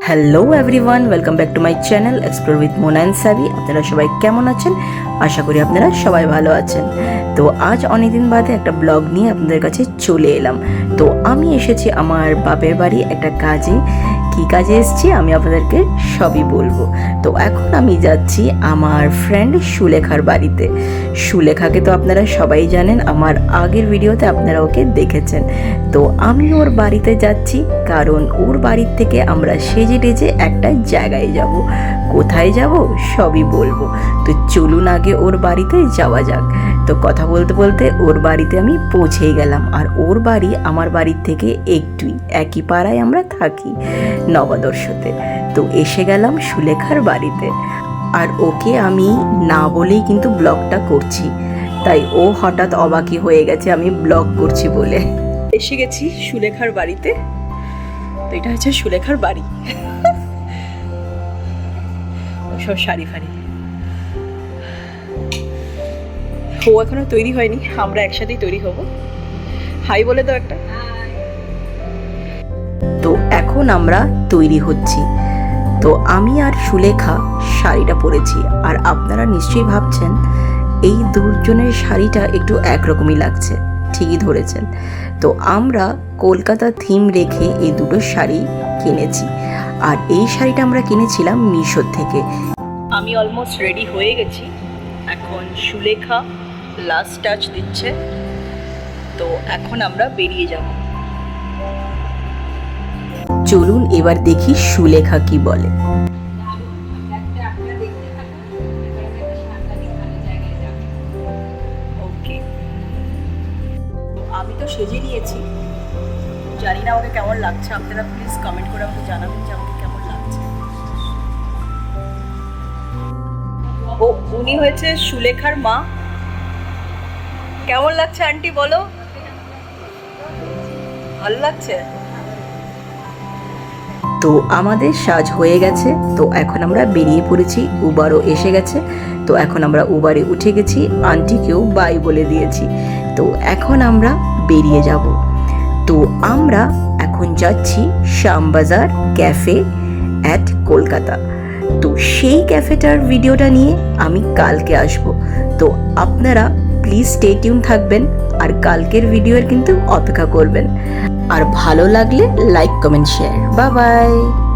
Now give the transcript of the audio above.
Hello everyone, welcome back to my channel explore with Mona and সাবি। আপনারা সবাই কেমন আছেন? আশা করি আপনারা সবাই ভালো আছেন। তো আজ অনেকদিন বাদে একটা ব্লগ নিয়ে আপনাদের কাছে চলে এলাম। তো আমি এসেছি আমার বাপের বাড়ি একটা কাজে। কী কাজে এসেছি আমি আপনাদেরকে সবই বলবো। তো এখন আমি যাচ্ছি আমার ফ্রেন্ড সুলেখার বাড়িতে। সুলেখাকে তো আপনারা সবাই জানেন, আমার আগের ভিডিওতে আপনারা ওকে দেখেছেন। তো আমি ওর বাড়িতে যাচ্ছি কারণ ওর বাড়ির থেকে আমরা সেজে টেজে একটা জায়গায় যাব। কোথায় যাব সবই বলবো। তো চলুন আগে ওর বাড়িতে যাওয়া যাক। তো কথা বলতে বলতে ওর বাড়িতে আমি পৌঁছেই গেলাম। আর ওর বাড়ি আমার বাড়ির থেকে একটুই, একই পাড়ায় আমরা থাকি, নবাদর্শতে। তো এসে গেলাম সুলেখার বাড়িতে। আর ওকে আমি না বলেই কিন্তু ব্লগটা করছি, তাই ও হঠাৎ অবাকই হয়ে গেছে আমি ব্লগ করছি বলে। এসে গেছি সুলেখার বাড়িতে। তো এটা হচ্ছে সুলেখার বাড়ি। সব শাড়ি ফাড়ি। ও এখনো তৈরি হয়নি, আমরা একসাথেই তৈরি হব। হাই বলে দাও একটা। তো এখন আমরা তৈরি হচ্ছি। তো আমি আর সুলেখা শাড়িটা পরেছি। আর আপনারা নিশ্চয়ই ভাবছেন এই দুজনের শাড়িটা একটু একরকমই লাগছে। ঠিকই ধরেছেন। তো আমরা কলকাতা থিম রেখে এই দুটো শাড়ি কিনেছি। আর এই শাড়িটা আমরা কিনেছিলাম মিশো থেকে। আমি অলমোস্ট রেডি হয়ে গেছি। এখন সুলেখা লাস্ট টাচ দিচ্ছে। তো এখন আমরা বেরিয়ে যাব। চলুন এবার দেখি সুলেখা কি বলে। ওকে, আমি তো সেজে নিয়েছি। জানি না ওকে কেমন লাগছে, আপনারা প্লিজ কমেন্ট করে আমাকে জানাবেন যে আমাকে কেমন লাগছে। ও উনি হয়েছে সুলেখার মা। কেমন লাগছে আন্টি বলো? ভালো লাগছে? তো আমাদের সাজ হয়ে গেছে। তো এখন আমরা বেরিয়ে পড়েছি। উবারও এসে গেছে। তো এখন আমরা উবারে উঠে গেছি, আন্টিকেও বাই বলে দিয়েছি। তো এখন আমরা বেরিয়ে যাব। তো আমরা এখন যাচ্ছি শ্যামবাজার ক্যাফে অ্যাট কলকাতা। তো সেই ক্যাফেটার ভিডিওটা নিয়ে আমি কালকে আসব। তো আপনারা প্লিজ স্টে টিউন থাকবেন আর কালকের ভিডিওর কিন্তু অপেক্ষা করবেন। আর ভালো লাগলে like comment share. Bye bye.